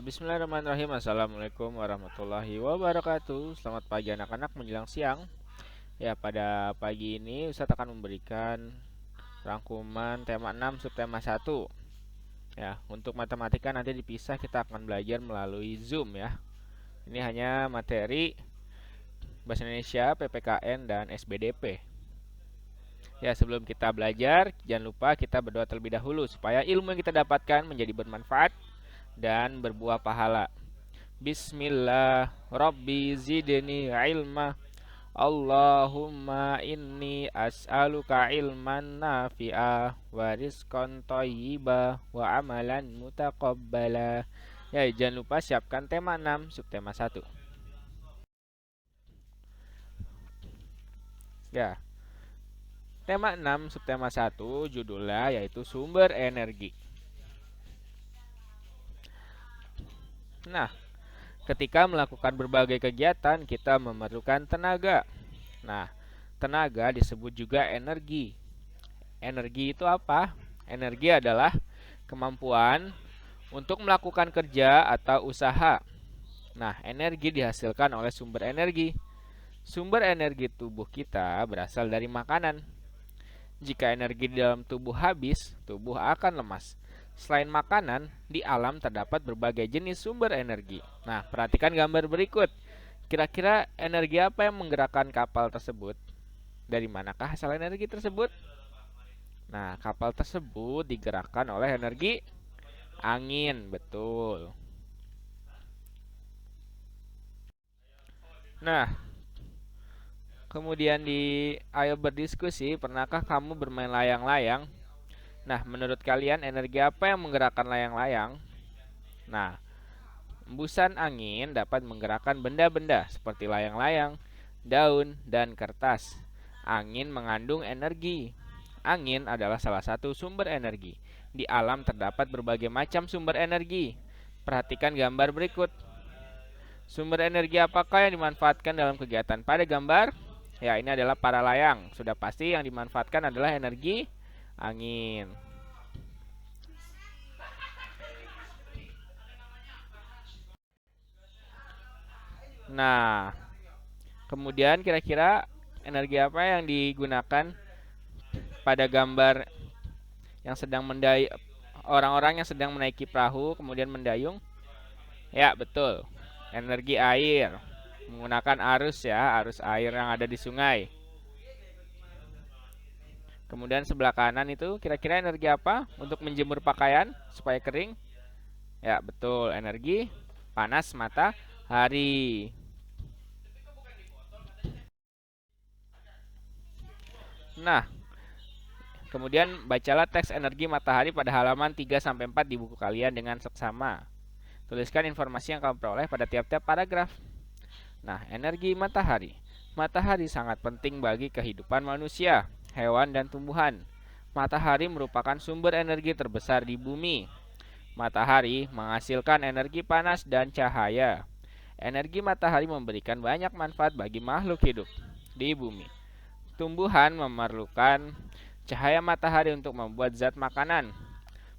Bismillahirrahmanirrahim. Assalamualaikum warahmatullahi wabarakatuh. Selamat pagi anak-anak menjelang siang. Ya, pada pagi ini Ustadz akan memberikan rangkuman tema 6 subtema 1. Ya, untuk matematika nanti dipisah, kita akan belajar melalui Zoom ya. Ini hanya materi Bahasa Indonesia, PPKN dan SBDP. Ya, sebelum kita belajar, jangan lupa kita berdoa terlebih dahulu supaya ilmu yang kita dapatkan menjadi bermanfaat dan berbuah pahala. Bismillah, Rabbi zidni ilma, Allahumma inni as'aluka ilman nafi'ah wa rizqan thayyiba wa amalan mutaqabbala. Ya, jangan lupa siapkan tema 6 subtema 1. Ya, tema 6 subtema 1 judulnya yaitu sumber energi. Nah, ketika melakukan berbagai kegiatan, kita memerlukan tenaga. Nah, tenaga disebut juga energi. Energi itu apa? Energi adalah kemampuan untuk melakukan kerja atau usaha. Nah, energi dihasilkan oleh sumber energi. Sumber energi tubuh kita berasal dari makanan. Jika energi di dalam tubuh habis, tubuh akan lemas. Selain makanan, di alam terdapat berbagai jenis sumber energi. Nah, perhatikan gambar berikut. Kira-kira energi apa yang menggerakkan kapal tersebut? Dari manakah asal energi tersebut? Nah, kapal tersebut digerakkan oleh energi angin, betul. Nah, kemudian ayo berdiskusi, pernahkah kamu bermain layang-layang? Nah, menurut kalian energi apa yang menggerakkan layang-layang? Nah, embusan angin dapat menggerakkan benda-benda seperti layang-layang, daun, dan kertas. Angin mengandung energi. Angin adalah salah satu sumber energi. Di alam terdapat berbagai macam sumber energi. Perhatikan gambar berikut. Sumber energi apakah yang dimanfaatkan dalam kegiatan pada gambar? Ya, ini adalah para layang. Sudah pasti yang dimanfaatkan adalah energi angin. Nah, kemudian kira-kira energi apa yang digunakan pada gambar yang sedang orang-orang yang sedang menaiki perahu kemudian mendayung? Ya, betul. Energi air. Menggunakan arus ya, arus air yang ada di sungai. Kemudian sebelah kanan itu kira-kira energi apa untuk menjemur pakaian supaya kering? Ya, betul. Energi panas matahari. Nah, kemudian bacalah teks energi matahari pada halaman 3-4 di buku kalian dengan seksama. Tuliskan informasi yang kamu peroleh pada tiap-tiap paragraf. Nah, energi matahari. Matahari sangat penting bagi kehidupan manusia, hewan, dan tumbuhan. Matahari merupakan sumber energi terbesar di bumi. Matahari menghasilkan energi panas dan cahaya. Energi matahari memberikan banyak manfaat bagi makhluk hidup di bumi. Tumbuhan memerlukan cahaya matahari untuk membuat zat makanan.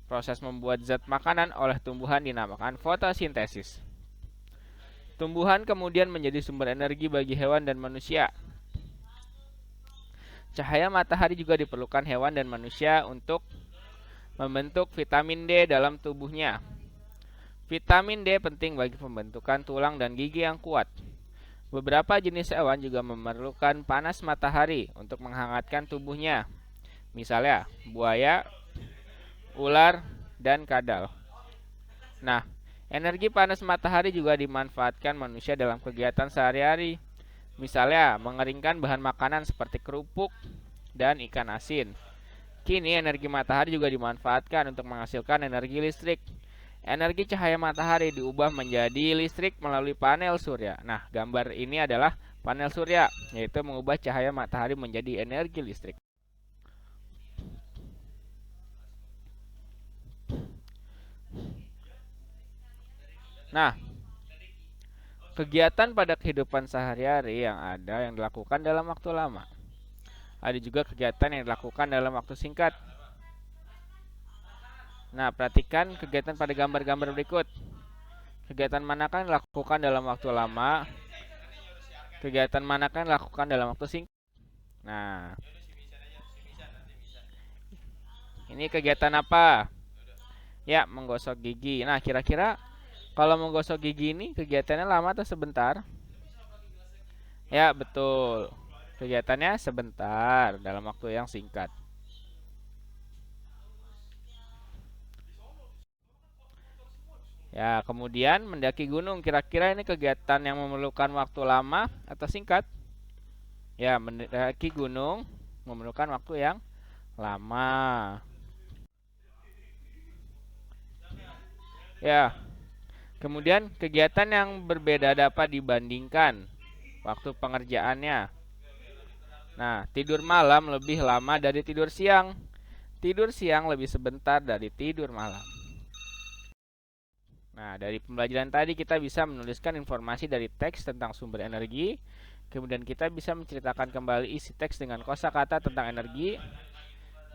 Proses membuat zat makanan oleh tumbuhan dinamakan fotosintesis. Tumbuhan kemudian menjadi sumber energi bagi hewan dan manusia. Cahaya matahari juga diperlukan hewan dan manusia untuk membentuk vitamin D dalam tubuhnya. Vitamin D penting bagi pembentukan tulang dan gigi yang kuat. Beberapa jenis hewan juga memerlukan panas matahari untuk menghangatkan tubuhnya. Misalnya, buaya, ular, dan kadal. Nah, energi panas matahari juga dimanfaatkan manusia dalam kegiatan sehari-hari. Misalnya, mengeringkan bahan makanan seperti kerupuk dan ikan asin. Kini, energi matahari juga dimanfaatkan untuk menghasilkan energi listrik. Energi cahaya matahari diubah menjadi listrik melalui panel surya. Nah, gambar ini adalah panel surya, yaitu mengubah cahaya matahari menjadi energi listrik. Nah, kegiatan pada kehidupan sehari-hari yang dilakukan dalam waktu lama. Ada juga kegiatan yang dilakukan dalam waktu singkat. Nah, perhatikan kegiatan pada gambar-gambar berikut. Kegiatan manakah yang dilakukan dalam waktu lama? Kegiatan manakah yang dilakukan dalam waktu singkat? Nah, ini kegiatan apa? Ya, menggosok gigi. Nah, kira-kira kalau menggosok gigi ini kegiatannya lama atau sebentar? Ya, betul. Kegiatannya sebentar dalam waktu yang singkat. Ya, kemudian mendaki gunung. Kira-kira ini kegiatan yang memerlukan waktu lama atau singkat? Ya, mendaki gunung memerlukan waktu yang lama. Ya, kemudian kegiatan yang berbeda dapat dibandingkan waktu pengerjaannya. Nah, tidur malam lebih lama dari tidur siang. Tidur siang lebih sebentar dari tidur malam. Nah, dari pembelajaran tadi kita bisa menuliskan informasi dari teks tentang sumber energi. Kemudian kita bisa menceritakan kembali isi teks dengan kosakata tentang energi.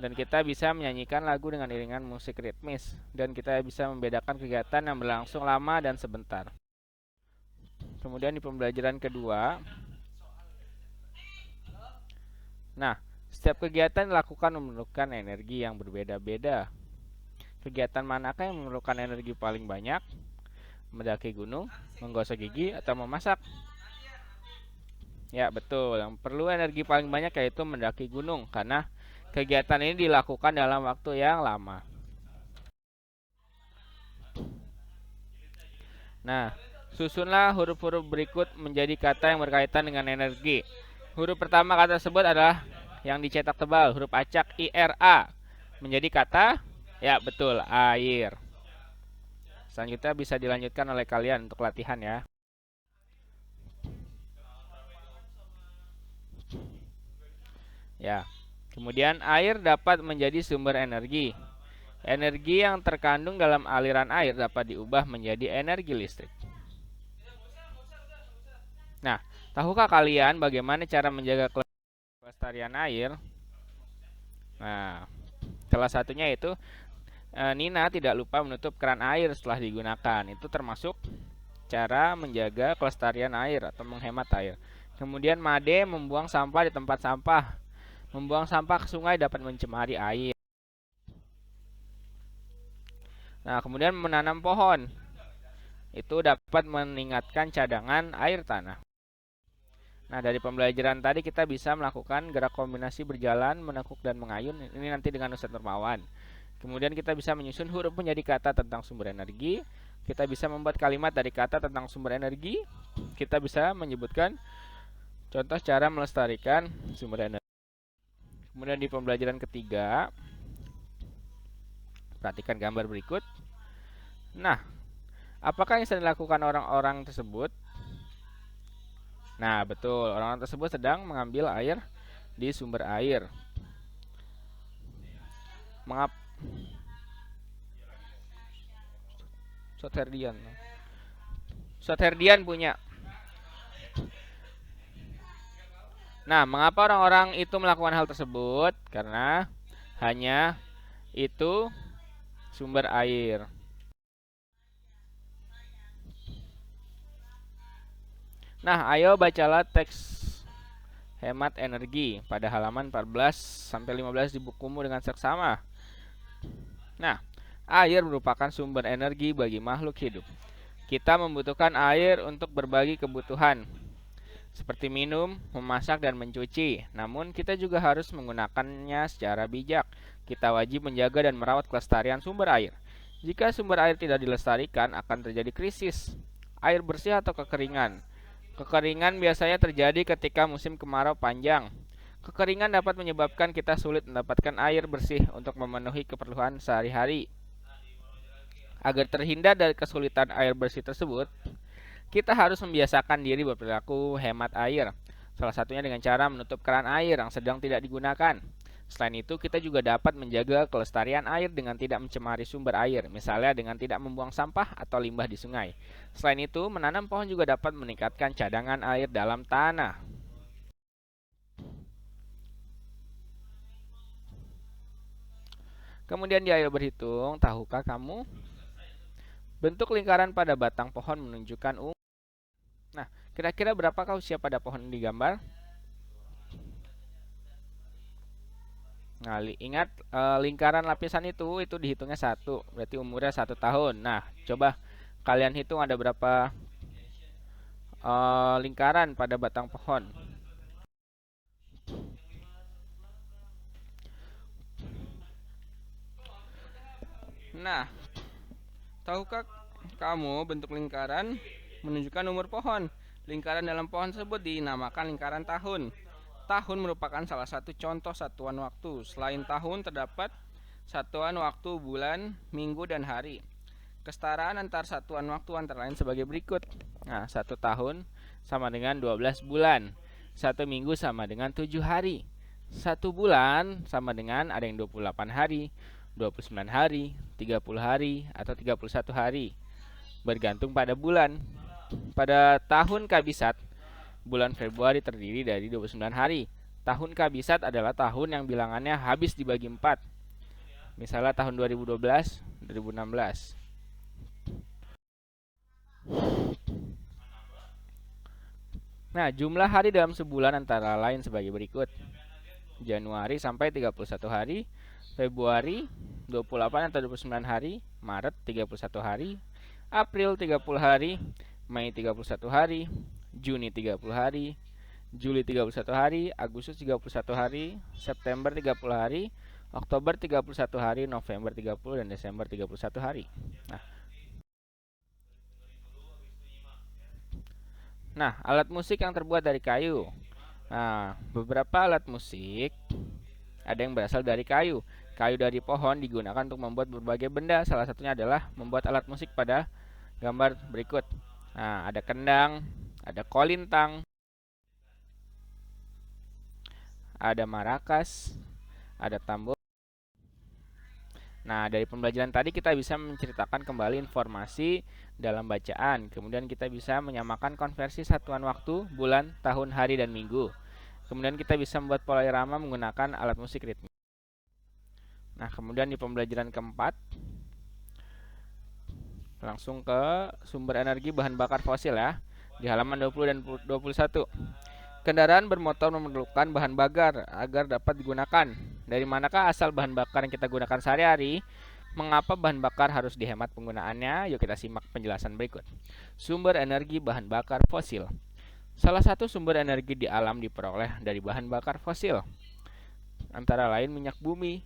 Dan kita bisa menyanyikan lagu dengan iringan musik ritmis. Dan kita bisa membedakan kegiatan yang berlangsung lama dan sebentar. Kemudian di pembelajaran kedua, nah, setiap kegiatan dilakukan memerlukan energi yang berbeda-beda. Kegiatan manakah yang memerlukan energi paling banyak? Mendaki gunung, menggosok gigi, atau memasak? Ya, betul. Yang perlu energi paling banyak yaitu mendaki gunung, karena kegiatan ini dilakukan dalam waktu yang lama. Nah, susunlah huruf-huruf berikut menjadi kata yang berkaitan dengan energi. Huruf pertama kata tersebut adalah yang dicetak tebal, huruf acak IRA. Menjadi kata, ya betul, air. Selanjutnya bisa dilanjutkan oleh kalian untuk latihan ya. Ya. Kemudian air dapat menjadi sumber energi. Energi yang terkandung dalam aliran air dapat diubah menjadi energi listrik. Nah, tahukah kalian bagaimana cara menjaga kelestarian air? Nah, salah satunya itu Nina tidak lupa menutup keran air setelah digunakan. Itu termasuk cara menjaga kelestarian air atau menghemat air. Kemudian Made membuang sampah di tempat sampah. Membuang sampah ke sungai dapat mencemari air. Nah, kemudian menanam pohon. Itu dapat meningkatkan cadangan air tanah. Nah, dari pembelajaran tadi kita bisa melakukan gerak kombinasi berjalan, menekuk, dan mengayun. Ini nanti dengan Ustadz Nurmawan. Kemudian kita bisa menyusun huruf menjadi kata tentang sumber energi. Kita bisa membuat kalimat dari kata tentang sumber energi. Kita bisa menyebutkan contoh cara melestarikan sumber energi. Kemudian di pembelajaran ketiga, perhatikan gambar berikut. Nah, apakah yang sedang dilakukan orang-orang tersebut? Nah, betul. Orang-orang tersebut sedang mengambil air di sumber air. Mengap Soterdian. Soterdian punya. Nah, mengapa orang-orang itu melakukan hal tersebut? Karena hanya itu sumber air. Nah, ayo bacalah teks hemat energi pada halaman 14 sampai 15 di bukumu dengan seksama. Nah, air merupakan sumber energi bagi makhluk hidup. Kita membutuhkan air untuk berbagi kebutuhan, seperti minum, memasak, dan mencuci. Namun, kita juga harus menggunakannya secara bijak. Kita wajib menjaga dan merawat kelestarian sumber air. Jika sumber air tidak dilestarikan, akan terjadi krisis air bersih atau kekeringan. Kekeringan biasanya terjadi ketika musim kemarau panjang. Kekeringan dapat menyebabkan kita sulit mendapatkan air bersih untuk memenuhi keperluan sehari-hari. Agar terhindar dari kesulitan air bersih tersebut, kita harus membiasakan diri berperilaku hemat air. Salah satunya dengan cara menutup keran air yang sedang tidak digunakan. Selain itu, kita juga dapat menjaga kelestarian air dengan tidak mencemari sumber air, misalnya dengan tidak membuang sampah atau limbah di sungai. Selain itu, menanam pohon juga dapat meningkatkan cadangan air dalam tanah. Kemudian di ayo berhitung, tahukah kamu Bentuk lingkaran pada batang pohon menunjukkan Nah, kira-kira berapakah usia pada pohon yang digambar? Nah, ingat lingkaran lapisan itu dihitungnya 1, berarti umurnya 1 tahun. Nah, coba kalian hitung ada berapa lingkaran pada batang pohon. Nah, tahukah kamu bentuk lingkaran menunjukkan umur pohon? Lingkaran dalam pohon tersebut dinamakan lingkaran tahun. Tahun merupakan salah satu contoh satuan waktu. Selain tahun terdapat satuan waktu bulan, minggu, dan hari. Kesetaraan antar satuan waktu antara lain sebagai berikut. Nah, 1 tahun sama dengan 12 bulan. 1 minggu sama dengan 7 hari. 1 bulan sama dengan ada yang 28 hari, 29 hari, 30 hari, atau 31 hari. Bergantung pada bulan. Pada tahun kabisat, bulan Februari terdiri dari 29 hari. Tahun kabisat adalah tahun yang bilangannya habis dibagi 4. Misalnya tahun 2012, 2016. Nah, jumlah hari dalam sebulan antara lain sebagai berikut. Januari sampai 31 hari, Februari 28 atau 29 hari, Maret 31 hari, April 30 hari, Mei 31 hari, Juni 30 hari, Juli 31 hari, Agustus 31 hari, September 30 hari, Oktober 31 hari, November 30, dan Desember 31 hari. Nah, alat musik yang terbuat dari kayu. Nah, beberapa alat musik ada yang berasal dari kayu. Kayu dari pohon digunakan untuk membuat berbagai benda. Salah satunya adalah membuat alat musik pada gambar berikut. Nah, ada kendang, ada kolintang, ada marakas, ada tambor. Nah, dari pembelajaran tadi kita bisa menceritakan kembali informasi dalam bacaan. Kemudian kita bisa menyamakan konversi satuan waktu, bulan, tahun, hari, dan minggu. Kemudian kita bisa membuat pola irama menggunakan alat musik ritmik. Nah, kemudian di pembelajaran keempat, langsung ke sumber energi bahan bakar fosil ya. Di halaman 20 dan 21. Kendaraan bermotor memerlukan bahan bakar agar dapat digunakan. Dari manakah asal bahan bakar yang kita gunakan sehari-hari? Mengapa bahan bakar harus dihemat penggunaannya? Yuk kita simak penjelasan berikut. Sumber energi bahan bakar fosil. Salah satu sumber energi di alam diperoleh dari bahan bakar fosil, antara lain minyak bumi,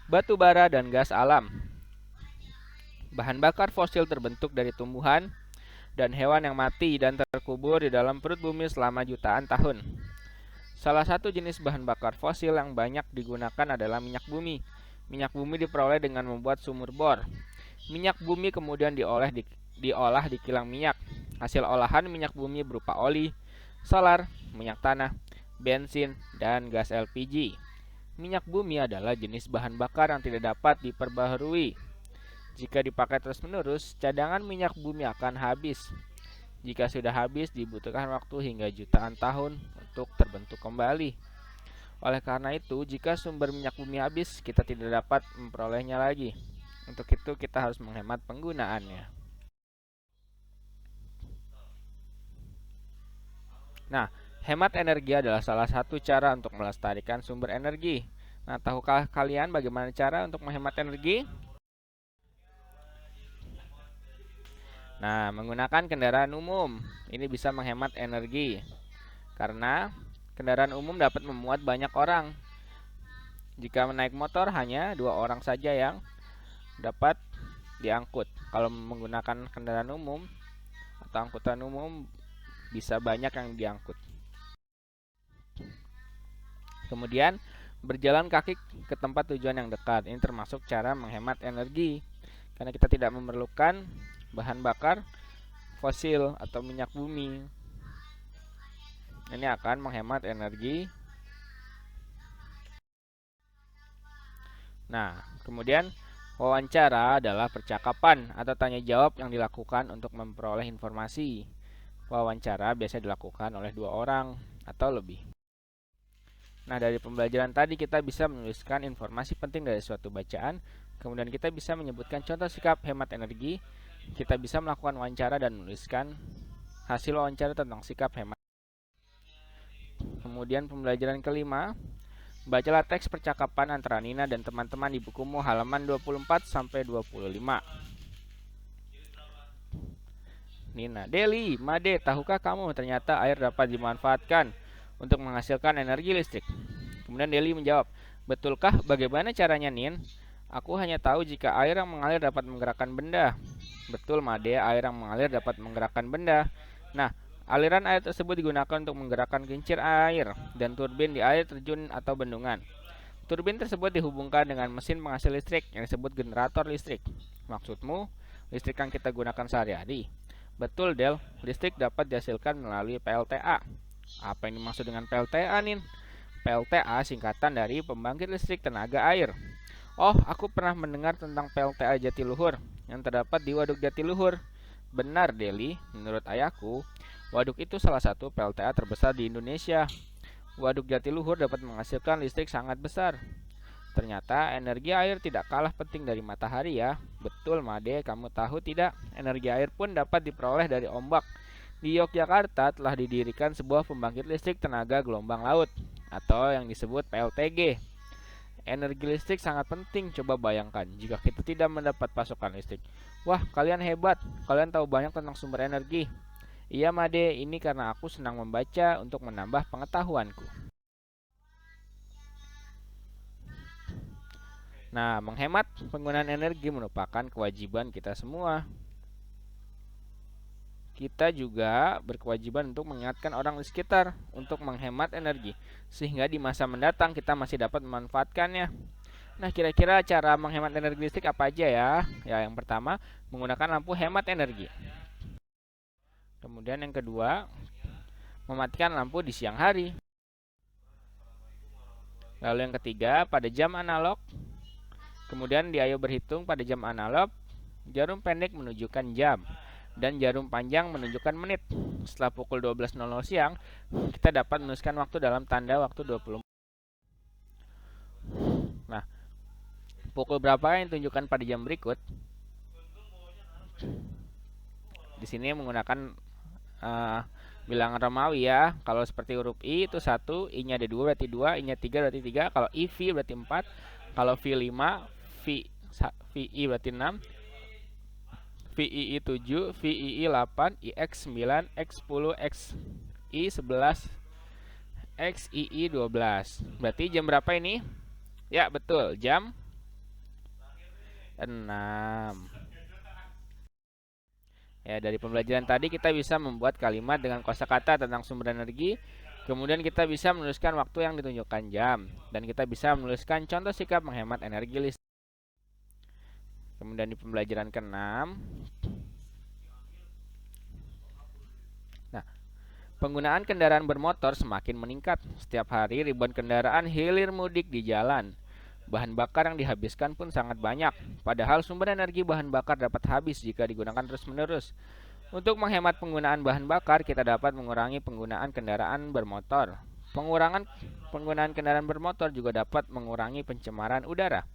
batu bara, dan gas alam. Bahan bakar fosil terbentuk dari tumbuhan dan hewan yang mati dan terkubur di dalam perut bumi selama jutaan tahun. Salah satu jenis bahan bakar fosil yang banyak digunakan adalah minyak bumi. Minyak bumi diperoleh dengan membuat sumur bor. Minyak bumi kemudian diolah di kilang minyak. Hasil olahan minyak bumi berupa oli, solar, minyak tanah, bensin, dan gas LPG. Minyak bumi adalah jenis bahan bakar yang tidak dapat diperbaharui. Jika dipakai terus-menerus, cadangan minyak bumi akan habis. Jika sudah habis, dibutuhkan waktu hingga jutaan tahun untuk terbentuk kembali. Oleh karena itu, jika sumber minyak bumi habis, kita tidak dapat memperolehnya lagi. Untuk itu, kita harus menghemat penggunaannya. Nah, hemat energi adalah salah satu cara untuk melestarikan sumber energi. Nah, tahukah kalian bagaimana cara untuk menghemat energi? Nah, menggunakan kendaraan umum. Ini bisa menghemat energi. Karena kendaraan umum dapat memuat banyak orang. Jika menaik motor, hanya 2 orang saja yang dapat diangkut. Kalau menggunakan kendaraan umum atau angkutan umum, bisa banyak yang diangkut. Kemudian, berjalan kaki ke tempat tujuan yang dekat. Ini termasuk cara menghemat energi. Karena kita tidak memerlukan bahan bakar fosil atau minyak bumi. Ini akan menghemat energi. Nah, kemudian wawancara adalah percakapan atau tanya jawab yang dilakukan untuk memperoleh informasi. Wawancara biasa dilakukan oleh 2 orang atau lebih. Nah, dari pembelajaran tadi kita bisa menuliskan informasi penting dari suatu bacaan, kemudian kita bisa menyebutkan contoh sikap hemat energi, kita bisa melakukan wawancara dan menuliskan hasil wawancara tentang sikap hemat. Kemudian pembelajaran kelima, bacalah teks percakapan antara Nina dan teman-teman di bukumu halaman 24 sampai 25. Nina, Deli, Made, tahukah kamu ternyata air dapat dimanfaatkan untuk menghasilkan energi listrik? Kemudian Deli menjawab, betulkah? Bagaimana caranya, Nin? Aku hanya tahu jika air yang mengalir dapat menggerakkan benda. Betul, Made, air yang mengalir dapat menggerakkan benda. Nah, aliran air tersebut digunakan untuk menggerakkan kincir air dan turbin di air terjun atau bendungan. Turbin tersebut dihubungkan dengan mesin penghasil listrik yang disebut generator listrik. Maksudmu, listrik yang kita gunakan sehari-hari? Betul, Del. Listrik dapat dihasilkan melalui PLTA. Apa yang dimaksud dengan PLTA, Nin? PLTA singkatan dari pembangkit listrik tenaga air. Oh, aku pernah mendengar tentang PLTA Jatiluhur yang terdapat di Waduk Jatiluhur. Benar, Deli. Menurut ayahku, waduk itu salah satu PLTA terbesar di Indonesia. Waduk Jatiluhur dapat menghasilkan listrik sangat besar. Ternyata energi air tidak kalah penting dari matahari ya. Betul, Made, kamu tahu tidak? Energi air pun dapat diperoleh dari ombak. Di Yogyakarta telah didirikan sebuah pembangkit listrik tenaga gelombang laut atau yang disebut PLTG. Energi listrik sangat penting, coba bayangkan jika kita tidak mendapat pasokan listrik. Wah, kalian hebat, kalian tahu banyak tentang sumber energi. Iya, Made, ini karena aku senang membaca untuk menambah pengetahuanku. Nah, menghemat penggunaan energi merupakan kewajiban kita semua. Kita juga berkewajiban untuk mengingatkan orang di sekitar untuk menghemat energi, sehingga di masa mendatang kita masih dapat memanfaatkannya. Nah, kira-kira cara menghemat energi listrik apa aja ya? Ya, yang pertama, menggunakan lampu hemat energi. Kemudian yang kedua, mematikan lampu di siang hari. Lalu yang ketiga, pada jam analog. Kemudian di ayo berhitung pada jam analog, jarum pendek menunjukkan jam dan jarum panjang menunjukkan menit. Setelah pukul 12.00 siang, kita dapat menuliskan waktu dalam tanda waktu 20. Nah, pukul berapa yang ditunjukkan pada jam berikut? Di sini menggunakan bilangan Romawi ya. Kalau seperti huruf I itu 1, I-nya ada 2 berarti 2, I-nya 3 berarti 3. Kalau IV berarti 4. Kalau V5, VI berarti 6, VII 7, VII 8, IX 9, X 10, XI 11, XII 12. Berarti jam berapa ini? Ya, betul, jam 6. Ya, dari pembelajaran tadi kita bisa membuat kalimat dengan kosakata tentang sumber energi. Kemudian kita bisa menuliskan waktu yang ditunjukkan jam. Dan kita bisa menuliskan contoh sikap menghemat energi listrik. Kemudian di pembelajaran ke-6. Nah, penggunaan kendaraan bermotor semakin meningkat. Setiap hari ribuan kendaraan hilir mudik di jalan. Bahan bakar yang dihabiskan pun sangat banyak. Padahal sumber energi bahan bakar dapat habis jika digunakan terus-menerus. Untuk menghemat penggunaan bahan bakar, kita dapat mengurangi penggunaan kendaraan bermotor. Pengurangan penggunaan kendaraan bermotor juga dapat mengurangi pencemaran udara.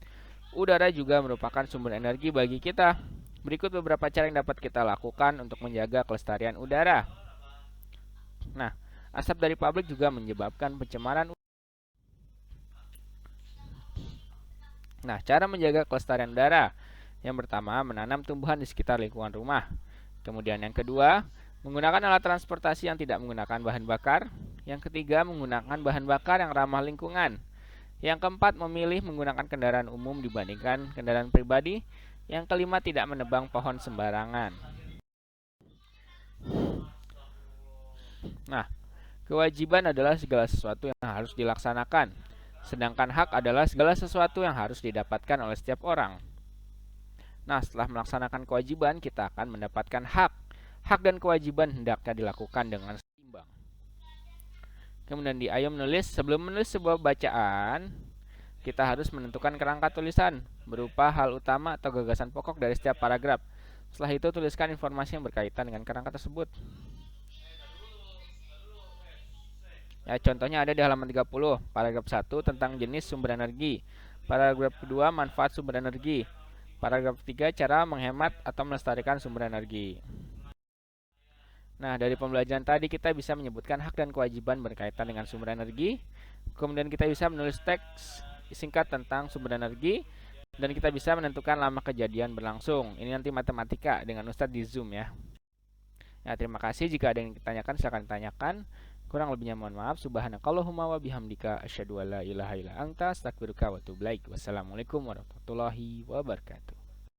Udara juga merupakan sumber energi bagi kita. Berikut beberapa cara yang dapat kita lakukan untuk menjaga kelestarian udara. Nah, asap dari pabrik juga menyebabkan pencemaran udara. Nah, cara menjaga kelestarian udara. Yang pertama, menanam tumbuhan di sekitar lingkungan rumah. Kemudian yang kedua, menggunakan alat transportasi yang tidak menggunakan bahan bakar. Yang ketiga, menggunakan bahan bakar yang ramah lingkungan. Yang keempat, memilih menggunakan kendaraan umum dibandingkan kendaraan pribadi. Yang kelima, tidak menebang pohon sembarangan. Nah, kewajiban adalah segala sesuatu yang harus dilaksanakan. Sedangkan hak adalah segala sesuatu yang harus didapatkan oleh setiap orang. Nah, setelah melaksanakan kewajiban, kita akan mendapatkan hak. Hak dan kewajiban hendaknya dilakukan dengan seimbang. Kemudian di ayo menulis. Sebelum menulis sebuah bacaan, kita harus menentukan kerangka tulisan berupa hal utama atau gagasan pokok dari setiap paragraf. Setelah itu, tuliskan informasi yang berkaitan dengan kerangka tersebut. Ya, contohnya ada di halaman 30, paragraf 1 tentang jenis sumber energi. Paragraf kedua, manfaat sumber energi. Paragraf 3, cara menghemat atau melestarikan sumber energi. Nah, dari pembelajaran tadi kita bisa menyebutkan hak dan kewajiban berkaitan dengan sumber energi. Kemudian kita bisa menulis teks singkat tentang sumber energi. Dan kita bisa menentukan lama kejadian berlangsung. Ini nanti matematika dengan Ustadz di Zoom ya. Ya, terima kasih. Jika ada yang ditanyakan, silakan ditanyakan. Kurang lebihnya mohon maaf. Subhanakallahumma wa bihamdika asyhadu an la ilaha illa anta astaghfiruka wa atubu ilaik. Wassalamualaikum warahmatullahi wabarakatuh.